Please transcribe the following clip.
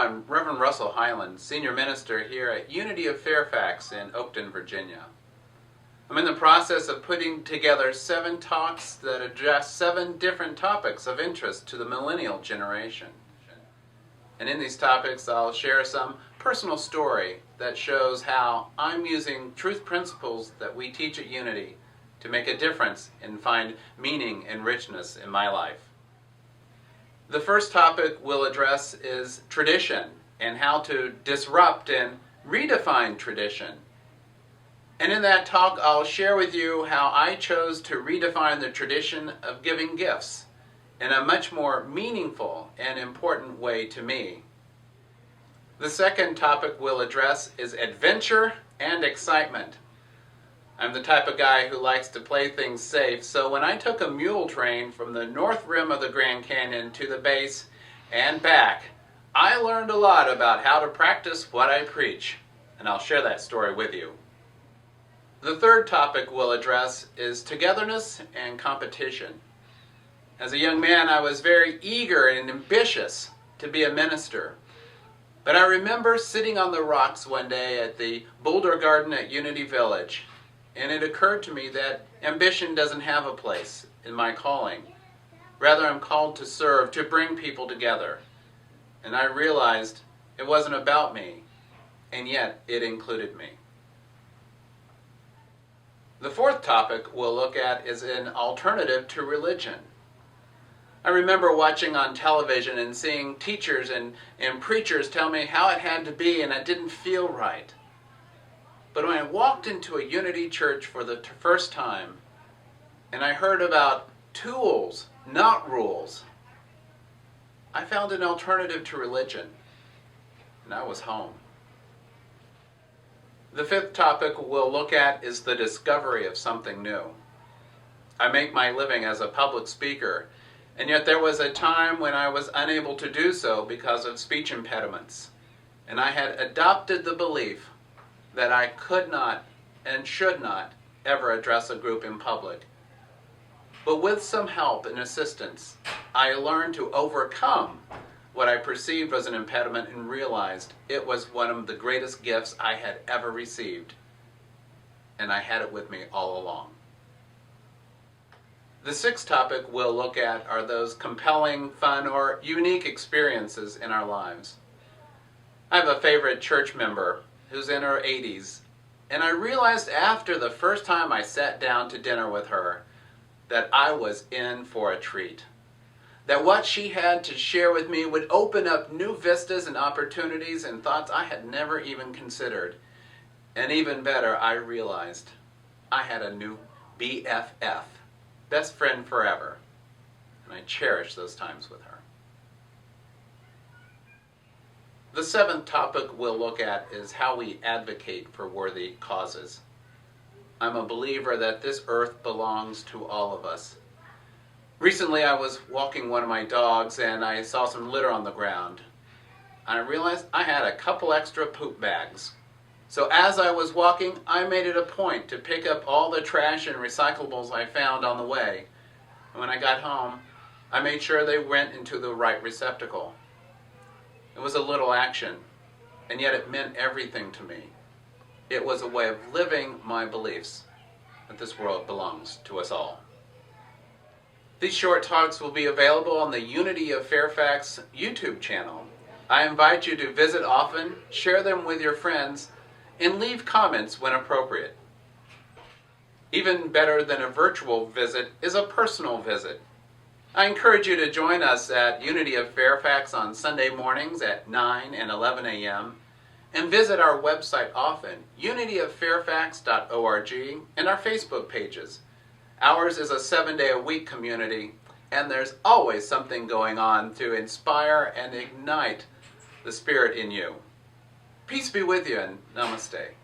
I'm Rev Russell Highland, Senior Minister here at Unity of Fairfax in Oakton, Virginia. I'm in the process of putting together 7 talks that address 7 different topics of interest to the millennial generation. And in these topics, I'll share some personal story that shows how I'm using truth principles that we teach at Unity to make a difference and find meaning and richness in my life. The first topic we'll address is tradition and how to disrupt and redefine tradition. And in that talk, I'll share with you how I chose to redefine the tradition of giving gifts in a much more meaningful and important way to me. The second topic we'll address is adventure and excitement. I'm the type of guy who likes to play things safe, so when I took a mule train from the north rim of the Grand Canyon to the base and back, I learned a lot about how to practice what I preach, and I'll share that story with you. The third topic we'll address is togetherness and competition. As a young man, I was very eager and ambitious to be a minister. But I remember sitting on the rocks one day at the Boulder Garden at Unity Village, and it occurred to me that ambition doesn't have a place in my calling. Rather, I'm called to serve, to bring people together. And I realized it wasn't about me, and yet it included me. The fourth topic we'll look at is an alternative to religion. I remember watching on television and seeing teachers and preachers tell me how it had to be, and it didn't feel right. But when I walked into a Unity church for the first time, and I heard about tools, not rules, I found an alternative to religion, and I was home. The fifth topic we'll look at is the discovery of something new. I make my living as a public speaker, and yet there was a time when I was unable to do so because of speech impediments. And I had adopted the belief that I could not and should not ever address a group in public. But with some help and assistance, I learned to overcome what I perceived was an impediment and realized it was one of the greatest gifts I had ever received. And I had it with me all along. The sixth topic we'll look at are those compelling, fun, or unique experiences in our lives. I have a favorite church member who's in her 80s, and I realized after the first time I sat down to dinner with her that I was in for a treat. That what she had to share with me would open up new vistas and opportunities and thoughts I had never even considered. And even better, I realized I had a new BFF. Best friend forever, and I cherish those times with her. The seventh topic we'll look at is how we advocate for worthy causes. I'm a believer that this earth belongs to all of us. Recently I was walking one of my dogs and I saw some litter on the ground. I realized I had a couple extra poop bags. So as I was walking, I made it a point to pick up all the trash and recyclables I found on the way. And when I got home, I made sure they went into the right receptacle. It was a little action, and yet it meant everything to me. It was a way of living my beliefs that this world belongs to us all. These short talks will be available on the Unity of Fairfax YouTube channel. I invite you to visit often, share them with your friends, and leave comments when appropriate. Even better than a virtual visit is a personal visit. I encourage you to join us at Unity of Fairfax on Sunday mornings at 9 and 11 a.m. and visit our website often, unityoffairfax.org, and our Facebook pages. Ours is a 7-day-a-week community, and there's always something going on to inspire and ignite the spirit in you. Peace be with you, and namaste.